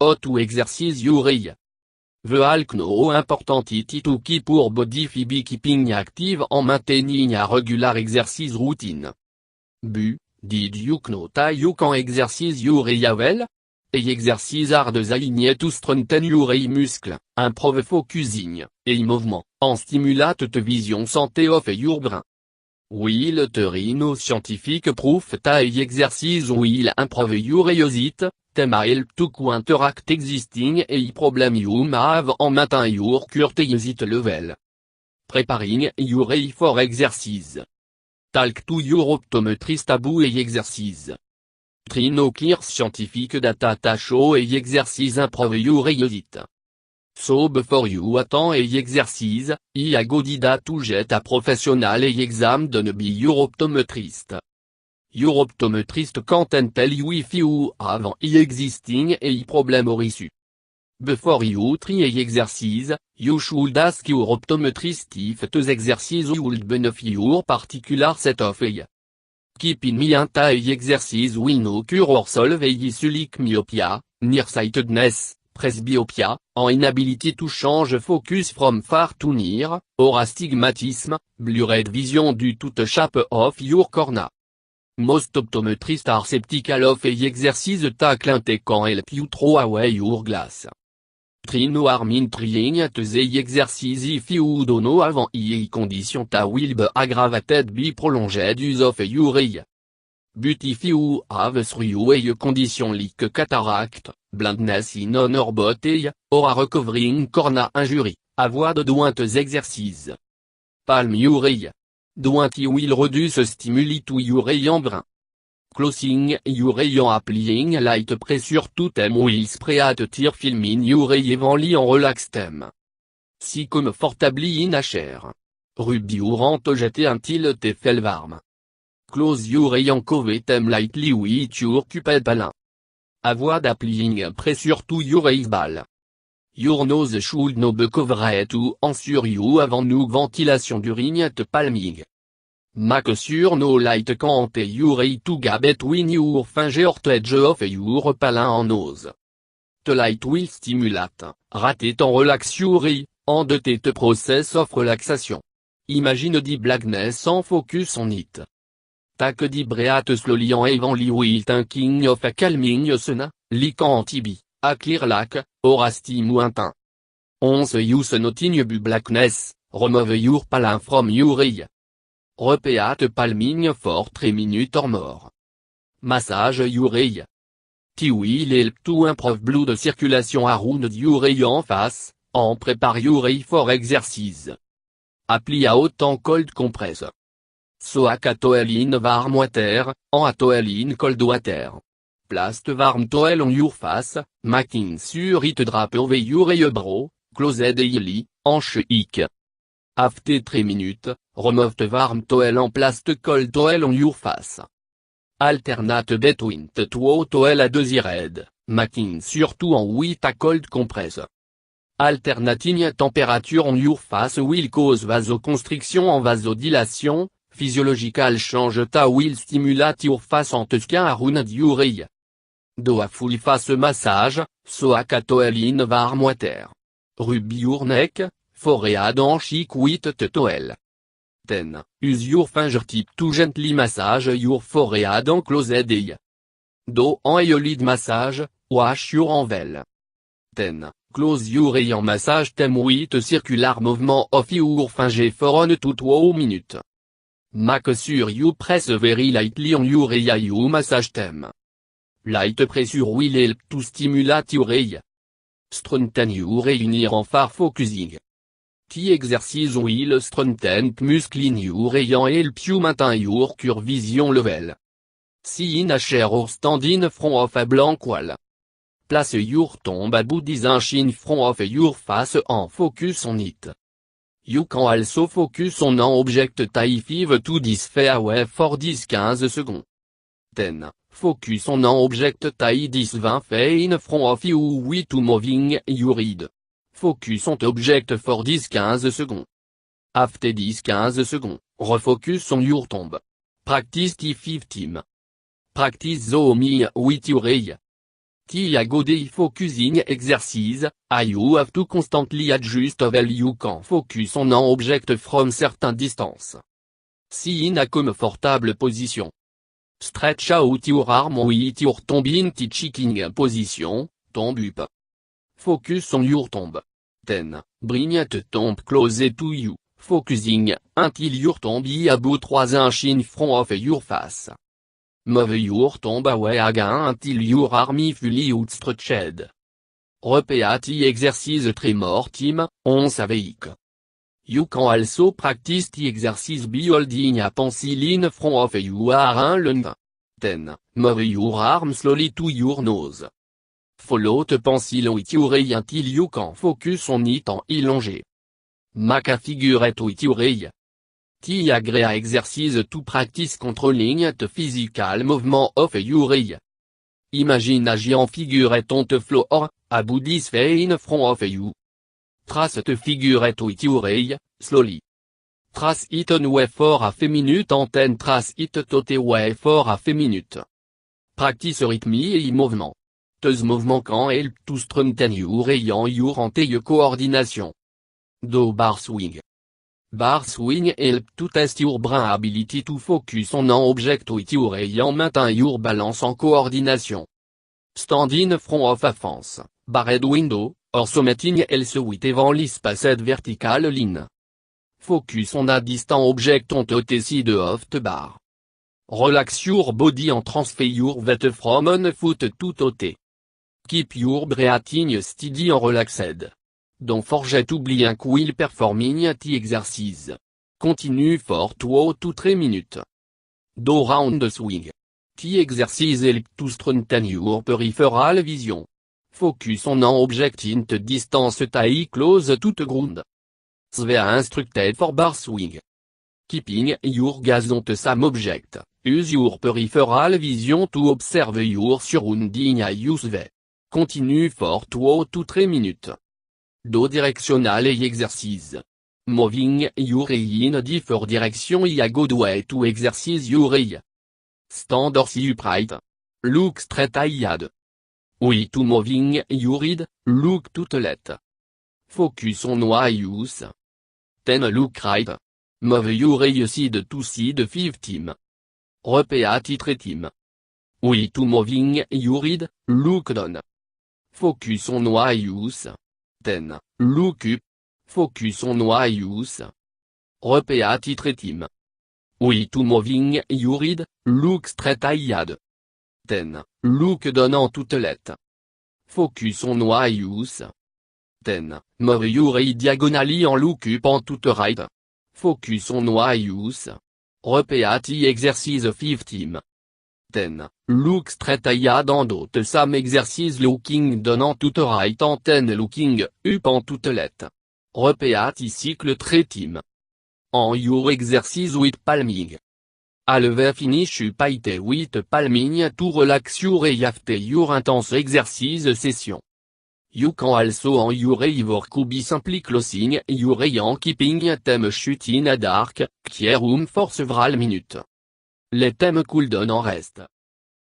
hot ou exercice yuri. Vealkno importantity to keep pour body fibi keeping active en maintaining a regular exercise routine. Did you know that you can exercise your well? Et exercise hard aligné to strengthen your muscle, improve focusing, et mouvement, en stimulate te vision santé of your brain. Will terino scientifique proof that exercise will improve your eyesight, them help to counteract existing a problem you may have en maintaining your current eyesight level. Preparing your eye for exercise. Talk to your optometrist about exercise. Trino clear scientifique data show et exercise improve your eyesight. So before you attend et exercise, I go dida to get a professional et exam done by your optometrist. Your optometrist can't tell you if you have an existing a problem or issue. Before you try a exercise, you should ask your optometrist if those exercise would benefit your particular set of eye. Keep in mind that exercise will no cure or solve eye myopia, nearsightedness, presbyopia, an inability to change focus from far to near, or astigmatism, blurred vision due to the shape of your cornea. Most optometrists are skeptical of exercise that can help you throw away your glass. Try no harm in trying the exercise if you don't know avant eye condition that will be aggravated by prolonged use of your eye. But if you have through eye condition like cataract, blindness in an or both eye, or a recovering cornea injury, avoid don't exercise. Palm your eye. Don't will reduce stimuli to your eye en brun. Closing your eye en applying light pressure to them will spray at tear film in your eye evenly en relax them. Si comfortably in a chair. Rub your hand jeter until te feel warm. Close your eye en cover them lightly with your cupid palm. Avoid applying pressure to your eye ball. Your nose should not be covered to ensure you avant no ventilation during at palming. Make sure no light can't your eye to gap between your finger or the edge of your palm en nose. The light will stimulate, rate en relax your eye, and the process of relaxation. Imagine the blackness en focus on it. Take the breath slowly en evenly while thinking of a calming scene, like antibi, a clear lake, or a stimulant. Once you noting bu blackness, remove your palm from your eye. Repeat palming for 3 minutes or more. Massage your eye. It will help to improve blood circulation around your eye en face, en prepare your eye for exercise. Apply a hot and cold compress. Soak a towel in warm water, and a towel in cold water. Place the warm towel on your face, making sure it drap over your eyebrow, closed daily, en shake. After 3 minutes, remove the warm towel and place the cold towel on your face. Alternate between the two towel at the head, making sure to on with a cold compress. Alternating temperature on your face will cause vasoconstriction and vasodilation, physiological change that will stimulate your face and the skin around your eye. Do a full face massage, soak a towel in warm water. Rub your neck, forehead and cheek with the towel. Then, use your fingertip to gently massage your forehead and closed eye. Do an eyelid massage, wash your anvil. Then, close your eye and massage them with a circular movement of your finger for 1 to 2 minutes. Make sure you press very lightly on your eye you massage them. Light pressure will help to stimulate your eye. Strengthen your eye en far focusing. The exercise will strengthen muscle in your eye and help you maintain your cure vision level. See in a chair or stand in front of a blank wall. Place your thumb about 10 inches in front of your face and focus on it. You can also focus on an object type 5 to 10 feet away for 10-15 seconds. Then, focus on an object type 10-20 feet in front of you with moving your head. Focus on the object for 10-15 seconds. After 10-15 seconds, refocus on your thumb. Practice the 5 times. Practice the with your eye. Tiago de focusing exercise, you have to constantly adjust while you can focus on an object from certain distance. See in a comfortable position. Stretch out your arm with your thumb in the checking position, thumb up. Focus on your thumb. Then, bring the thumb closer to you, focusing until your thumb is about 3 inches in front of your face. Move your thumb away again until your arm is fully outstretched. Repeat the exercise 3 more times, once a week. You can also practice the exercise by holding a pencil in front of your lung. Then, move your arm slowly to your nose. Follow the pencil with your eye until you can focus on it en allongé. Make a figurette with your eye. Tiagrea exercise to practice controlling the physical movement of your eye. Imagine a giant figurette on the floor, a Buddhist face in front of you. Trace the figurette with your eye, slowly. Trace it on way for a few minutes and then trace it to the way for a few minutes. Practice rhythm et movement. These movements can help to strengthen your eye and your hand-eye coordination. Do bar swing. Bar swing help to test your brain ability to focus on an object with your eye and maintain your balance and coordination. Stand in front of a fence, barred window, or something else with evenly spaced vertical line. Focus on a distant object on the side of the bar. Relax your body and transfer your weight from one foot to the. Keep your breathing steady and relaxed. Don't forget to blink while performing the exercise. Continue for 2 to 3 minutes. Do round swing. The exercise help to strengthen your peripheral vision. Focus on an object in the distance tie close to the ground. Svea instructed for bar swing. Keeping your gaze on the same object, use your peripheral vision to observe your surrounding and use the. Continue for 2 to 3 minutes. Do directional exercise. Moving your eye in different direction is a good way to exercise your eye. Stand or sit upright. Look straight ahead. With to moving your head, look to the left. Focus on what you use. Then look right. Move your eye side to side 5 times. Repeat it 3 times. With to moving your head, look down. Focus on what you use. Then, look up. Focus on what you use. Repeat it 3 times. With to moving your head, look straight ahead. Then, look down and to the left. Focus on what you use. Then, move your eye diagonally and look up and to the right. Focus on what you use. Repeat the exercise 5 times. Then, look straight ahead and do the same exercise looking down and to the right and then looking up and to the left. Repeat the cycle 3 times. On your exercise with palming. Always finish up with palming to relax your eye after your intense exercise session. You can also on your eye work by simply closing your eye and keeping them shut in a dark, clear room for several minutes. Let them cool down and rest.